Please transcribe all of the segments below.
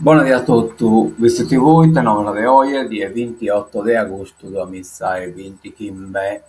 Buonasera a tutti, visto voi, tenore di oggi, di 28 di agosto 2020, Kimbe.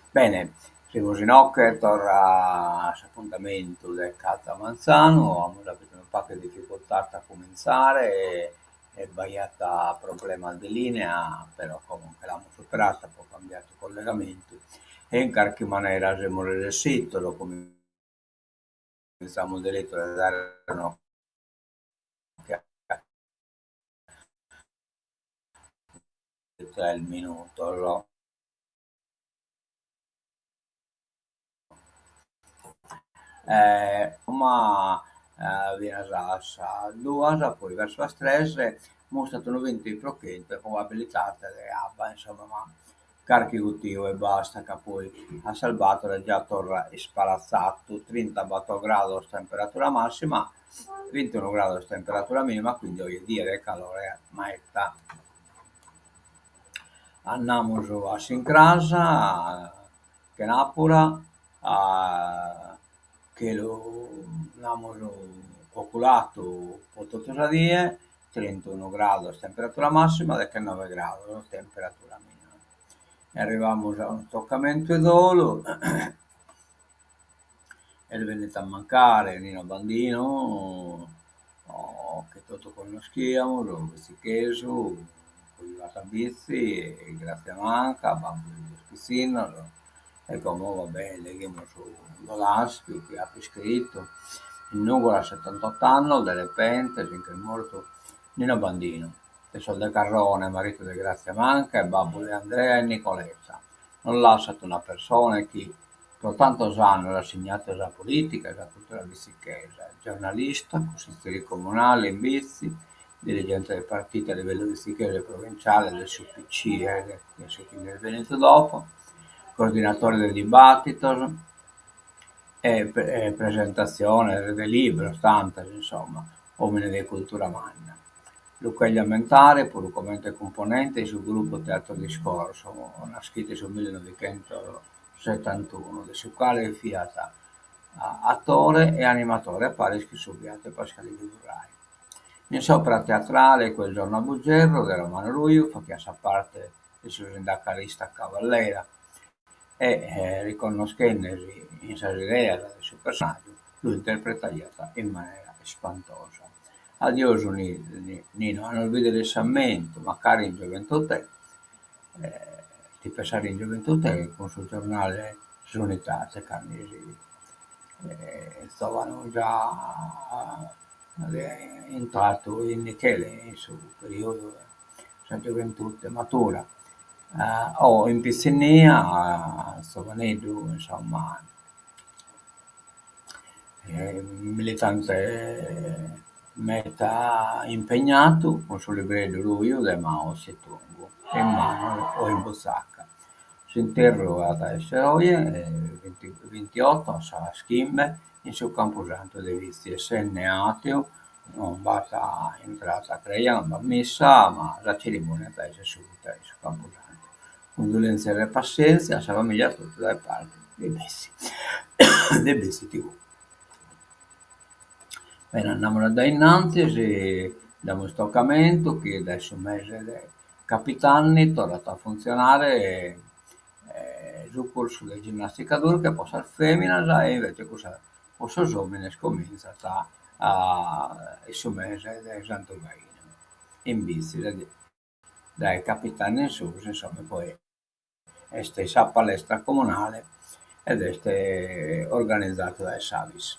Bene, siamo in occhio, torna appuntamento del Cazzo Manzano, abbiamo avuto un po' di difficoltà a cominciare, è sbagliata problema di linea, però comunque l'abbiamo superata, poi ho cambiato collegamento e in qualche maniera abbiamo riuscito, lo cominciamo diretto a dare un'occhiata il minuto. Allora. Ma viene due, poi verso la stress, mostrano 20% probabilità che abbia, insomma, ma carichi motivo e basta, che poi ha salvato il radiatore è sparazzato, 30 gradi temperatura massima, 21 gradi temperatura minima, quindi voglio dire calore maetta. Andiamo a Sincrasa, che Napoli, che lo abbiamo calcolato potuto dire 31 gradi temperatura massima e che 9 gradi temperatura minima. E arriviamo a un toccamento e dolo e venite a mancare Nino Bandino, che tutto conosciamo, lo Vesicheso, con la Tabizzi, e Grazia Manca, Babbo di Spissino, e come vabbè, leghiamo su Golaschi, che ha scritto, il Nugola a 78 anni, de repente, finché è morto Nino Bandino, che sono del Carrone, marito di Grazia Manca, e babbo di Andrea e Nicoletta. Non lasciato una persona che per tantos anni era segnato dalla politica e dalla cultura bissichese, giornalista, consigliere comunale in Bizzi, dirigente del partito a livello bissichese provinciale del SUPC e del Veneto dopo, coordinatore del dibattito e presentazione del libro, tante, insomma, uomini di cultura magna. Luccheglia Mentare, pur come componente sul gruppo Teatro Discorso, nascito sul 1971, del suo quale è fiata attore e animatore a Paris che subiate Pascali di Burrai. In sopra teatrale quel giorno a Bugerro di Romano Ruio, che sa parte del suo sindacalista Cavallera e riconoscendosi in idea del suo personaggio, lo interpreta in maniera spantosa. Adiós Nino, non vedere sammento, magari in gioventù te, di pensare in gioventù te con il suo giornale Sunità, Carnesi, stavano già entrato in Michele in suo periodo, la gioventù matura. O in piscinia, Sovanedu, insomma, militante meta impegnato, con sulle breve lui da Mao Zedong, in mano o in Bosacca. Si interroga da Esseroie, 28 a Schimbe, in suo camposanto dei vizi, essenne ateo, non basta entrata a creia, non va messa, ma la cerimonia da essere subito in suo camposanto. Condolenze e pazienza, a famiglia tutta da parte dei Bessi, dei Bessi TV. Bene, andiamo da innanzi e da un stoccamento che adesso mese dei capitani tornato a funzionare sul corso di ginnastica dura che possa femmina e invece cosa uomini comincia a il mese del Santo Gaino in bici dai capitani in su, insomma poi è stessa palestra comunale ed è organizzato dai Savis.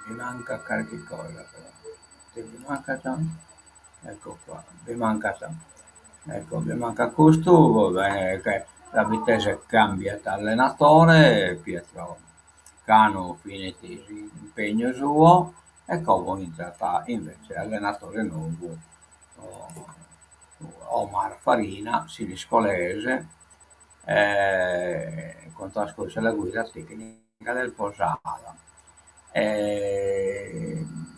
Mi manca qualche cosa però. Se mi manca già? Ecco qua, mi manca già. Ecco, mi manca questo, vabbè, che la Vitesse cambia da allenatore, Pietro Cano finito l'impegno suo e come entrata invece allenatore nuovo oh, Omar Farina, siniscolese, con trascorso la guida tecnica del Posada.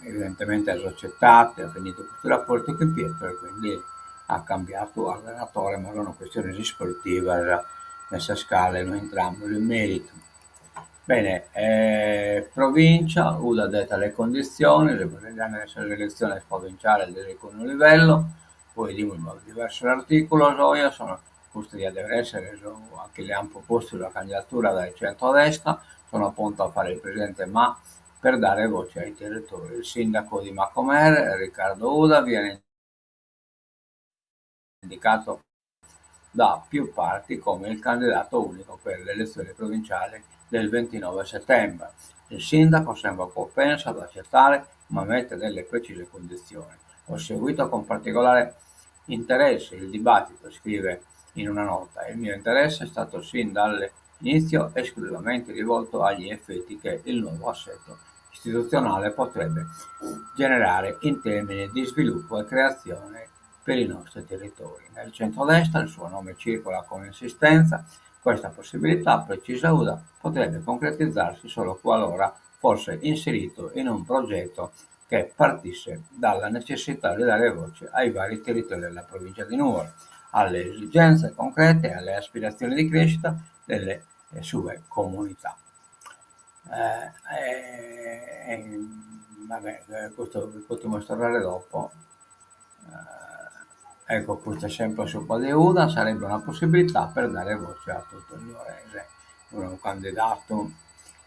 Evidentemente ha accettato, ha finito questo rapporto con Pietro e quindi ha cambiato allenatore, ma non è una questione sportiva, era messa a scala, noi entrambi in merito. Bene, provincia, UDA detta le condizioni, nelle elezioni provinciali del secondo livello, poi dimos diverso l'articolo, Gioia, sono custodia deve essere, anche le hanno proposto la candidatura dal centro-destra, sono appunto a fare il presidente, ma per dare voce ai territori. Il sindaco di Macomer, Riccardo Uda, viene indicato da più parti come il candidato unico per le elezioni provinciali del 29 settembre. Il sindaco sembra propenso ad accettare, ma mette delle precise condizioni. Ho seguito con particolare interesse il dibattito, scrive in una nota. Il mio interesse è stato sin dall'inizio esclusivamente rivolto agli effetti che il nuovo assetto istituzionale potrebbe generare in termini di sviluppo e creazione per i nostri territori. Nel centrodestra il suo nome circola con insistenza, questa possibilità, precisa Uda, potrebbe concretizzarsi solo qualora fosse inserito in un progetto che partisse dalla necessità di dare voce ai vari territori della provincia di Nuoro, alle esigenze concrete e alle aspirazioni di crescita delle sue comunità. Vabbè, questo vi potrò mostrare dopo. Ecco, questo esempio su Padeuda sarebbe una possibilità per dare voce a tutto il Nuorese. Un candidato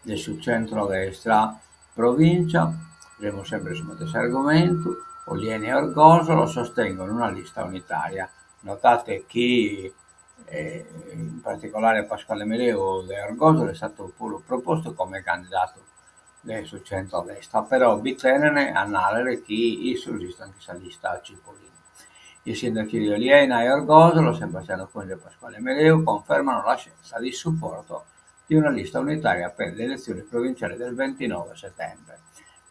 del sul centro-destra provincia, vedremo sempre sul stesso argomento, Olieni e Orgosolo sostengono una lista unitaria. Notate chi, in particolare Pasquale Meleo di Orgosolo, è stato pure proposto come candidato sul centro-destra, però Biterene a Nalere chi esiste anche questa lista a Cipollini. I sindaci di Oliena e Orgosolo, Sebastiano Conte e Pasquale Meleu, confermano la scelta di supporto di una lista unitaria per le elezioni provinciali del 29 settembre.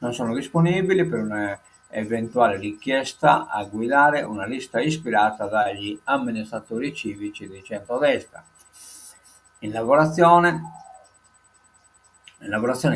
Non sono disponibili per un'eventuale richiesta a guidare una lista ispirata dagli amministratori civici di centrodestra. In lavorazione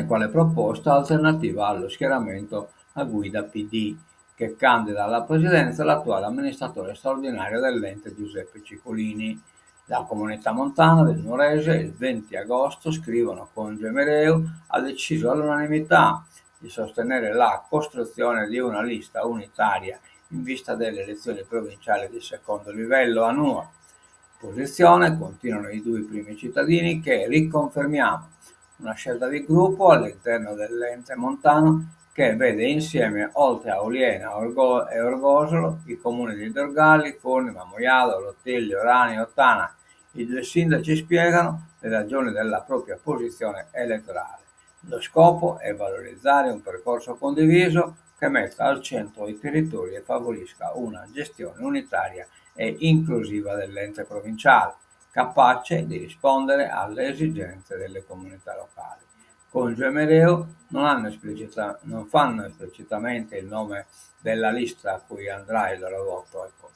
quale proposta alternativa allo schieramento a guida PD, che candida alla presidenza l'attuale amministratore straordinario dell'ente Giuseppe Cicolini. La comunità montana del Nuorese il 20 agosto, scrivono Conge Mereu, ha deciso all'unanimità di sostenere la costruzione di una lista unitaria in vista delle elezioni provinciali di secondo livello a Nuoro. Posizione, continuano i due primi cittadini, che riconfermiamo una scelta di gruppo all'interno dell'ente montano che vede insieme, oltre a Oliena e Orgosolo, i comuni di Dorgali, Forni, Mamoiado, Lottelli, Orani e Ottana. I due sindaci spiegano le ragioni della propria posizione elettorale. Lo scopo è valorizzare un percorso condiviso che metta al centro i territori e favorisca una gestione unitaria e inclusiva dell'ente provinciale, capace di rispondere alle esigenze delle comunità locali. Conge e Mereu non fanno esplicitamente il nome della lista a cui andrà il loro voto, ecco.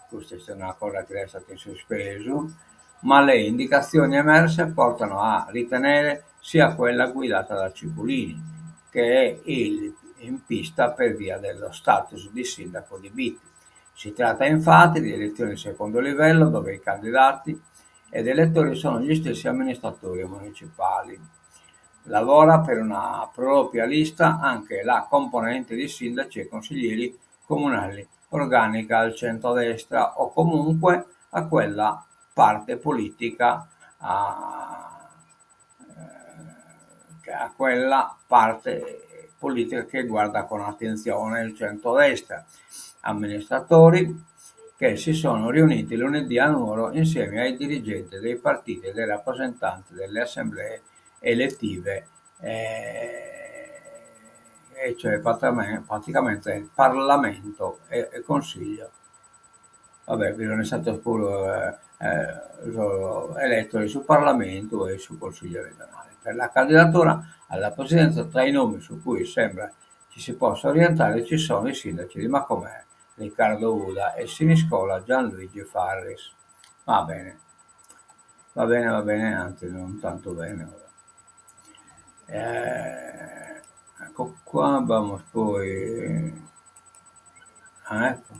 Questa è una cosa che è stata in sospeso, ma le indicazioni emerse portano a ritenere sia quella guidata da Cipollini, che è in pista per via dello status di sindaco di Bitti. Si tratta infatti di elezioni di secondo livello dove i candidati ed elettori sono gli stessi amministratori municipali. Lavora per una propria lista anche la componente di sindaci e consiglieri comunali organica al centrodestra o comunque a quella parte politica a quella parte politica che guarda con attenzione il centrodestra. Amministratori che si sono riuniti lunedì a Nuoro insieme ai dirigenti dei partiti e dei rappresentanti delle assemblee elettive, e cioè praticamente il Parlamento e Consiglio. Vabbè, bisogna stato pure elettori sul Parlamento e sul Consiglio regionale. Per la candidatura alla presidenza, tra i nomi su cui sembra ci si possa orientare ci sono i sindaci di Macomer, Riccardo Uda e Siniscola Gianluigi Farris. Va bene, anzi non tanto bene. Ecco qua, vamos poi. Ecco.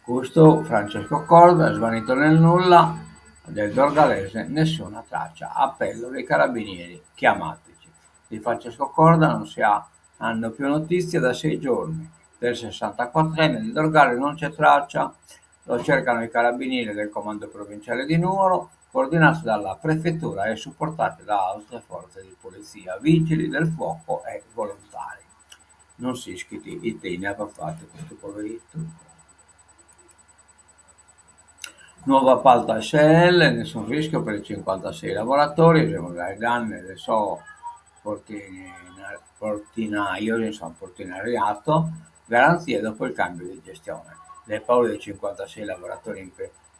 Questo Francesco Corda è svanito nel nulla, del Dorgalese nessuna traccia. Appello dei carabinieri, chiamateci. Di Francesco Corda non si hanno più notizie da 6 giorni. Del 64enne di Dorgale non c'è traccia, lo cercano i carabinieri del comando provinciale di Nuoro, coordinati dalla prefettura e supportati da altre forze di polizia, vigili del fuoco e volontari. Non si iscritti i teni a fare questo poveretto. Nuovo appalto a SL, nessun rischio per i 56 lavoratori, dai danni del so portinaio, insomma portinariato, garanzie dopo il cambio di gestione. Le paure dei 56 lavoratori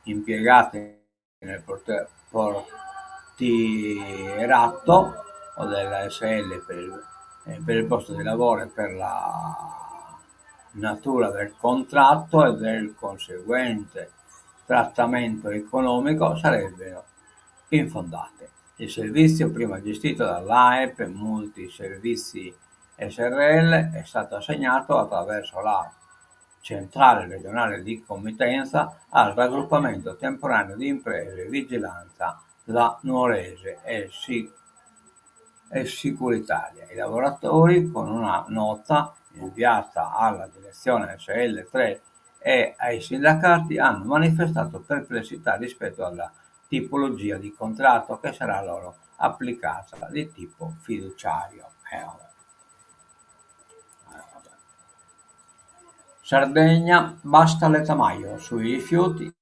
impiegati nel portierato o della SL per il posto di lavoro e per la natura del contratto e del conseguente trattamento economico sarebbero infondate. Il servizio, prima gestito dall'AEP Multiservizi SRL, è stato assegnato attraverso la centrale regionale di committenza al raggruppamento temporaneo di imprese vigilanza la Nuorese e Sicuritaria. I lavoratori, con una nota inviata alla direzione SL3 e ai sindacati, hanno manifestato perplessità rispetto alla tipologia di contratto che sarà loro applicata di tipo fiduciario. Sardegna, basta letamaio, sui rifiuti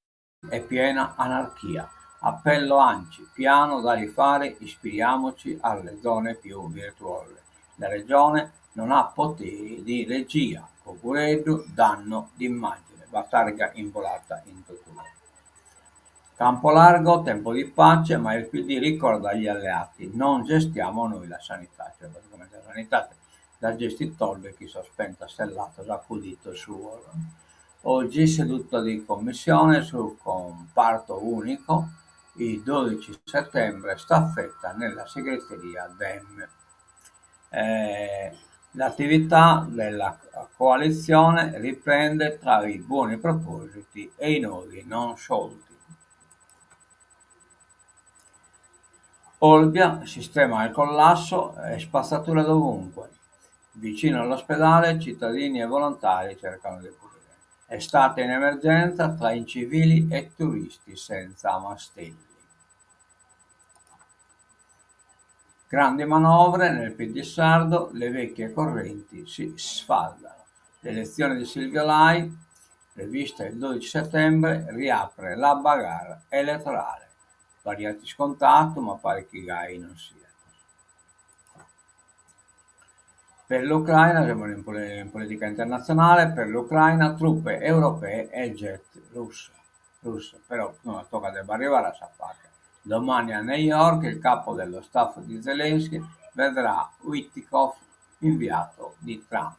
è piena anarchia. Appello ANCI, piano da rifare, ispiriamoci alle zone più virtuose. La regione non ha poteri di regia, Cogureddu danno d'immagine, va targa involata in tutto. Campo largo, tempo di pace, ma il PD ricorda agli alleati, non gestiamo noi la sanità, cioè praticamente la sanità da gestire tolve chi sospenta stellato accudito suo. Oggi seduta di commissione sul comparto unico, il 12 settembre, staffetta nella segreteria DEM. L'attività della coalizione riprende tra i buoni propositi e i nodi non sciolti. Olbia, sistema al collasso e spazzatura dovunque. Vicino all'ospedale cittadini e volontari cercano di pulire. Estate in emergenza tra incivili e turisti senza mastelli. Grandi manovre nel PD sardo, le vecchie correnti si sfaldano. L'elezione di Silvio Lai, prevista il 12 settembre, riapre la bagarre elettorale. Variati scontato, ma pare che Gai non sia. Per l'Ucraina, siamo in politica internazionale, per l'Ucraina truppe europee e jet russe. Però no, tocca debba arrivare a Sapaka. Domani a New York il capo dello staff di Zelensky vedrà Wittkopf, inviato di Trump.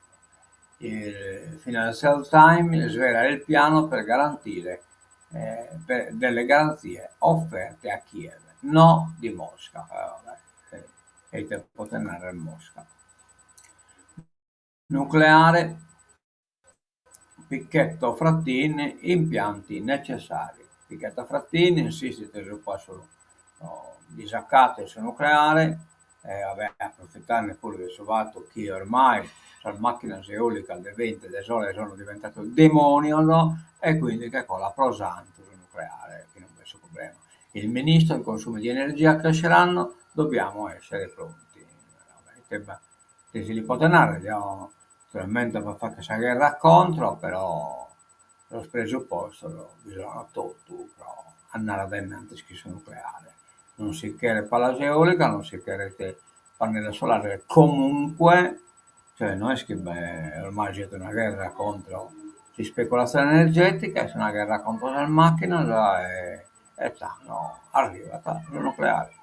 Il Financial Times svela il piano per garantire delle garanzie offerte a Kiev, no di Mosca. E tempo tenere Mosca. Nucleare, Picchetto Frattini, impianti necessari. Picchetto Frattini insiste sul disaccato sul nucleare, approfittarne pure del fatto che ormai le macchine eoliche al 20 del sole sono diventate un demonio, no? E quindi che con la prosante sul nucleare, che non è un problema. Il ministro, i consumi di energia cresceranno, dobbiamo essere pronti. Se si li può tenere, naturalmente per fare questa guerra contro, però lo presupposto bisogna tutto, però andare avanti schisso nucleare. Non si chiede palla eolica, non si chiede pannello solare comunque, cioè non è che ormai c'è una guerra contro la speculazione energetica, c'è una guerra contro le macchine e arriva il nucleare.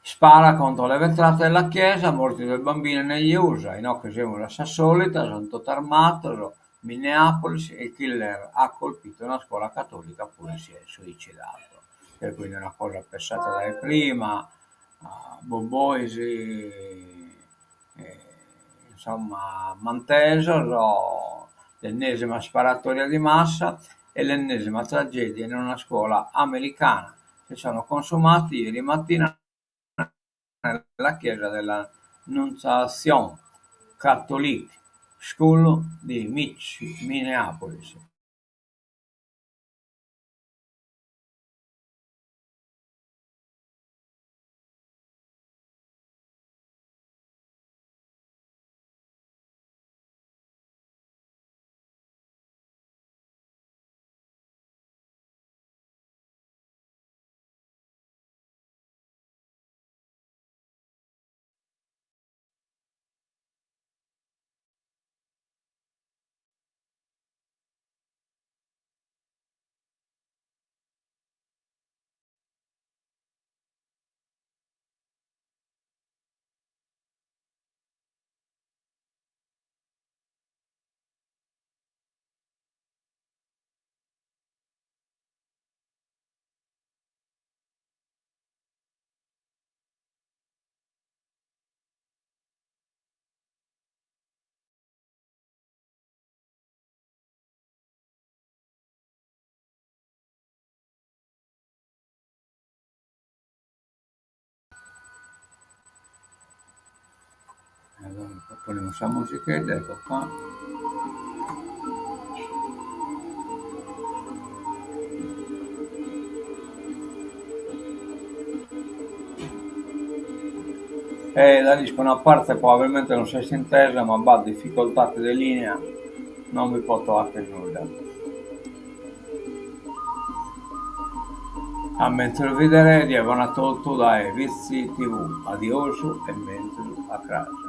Spara contro le vetrate della chiesa, morti due bambini negli USA, in occasione della Sassolita, San Totarmato, Minneapolis, il killer ha colpito una scuola cattolica, pure si è suicidato. E quindi è una cosa pensata dai prima, Boboisi, insomma, Mantesolo, l'ennesima sparatoria di massa. è l'ennesima tragedia in una scuola americana. Si sono consumati ieri mattina nella chiesa della Annunciation Catholic School di Minneapolis. Allora, ponemos la musichetta, ecco qua. Da una parte probabilmente non si è intesa, ma va difficoltà di linea, non vi posso nulla. A mentre vedere di avevano tolto dai vizi TV, adioso e mentre a crash.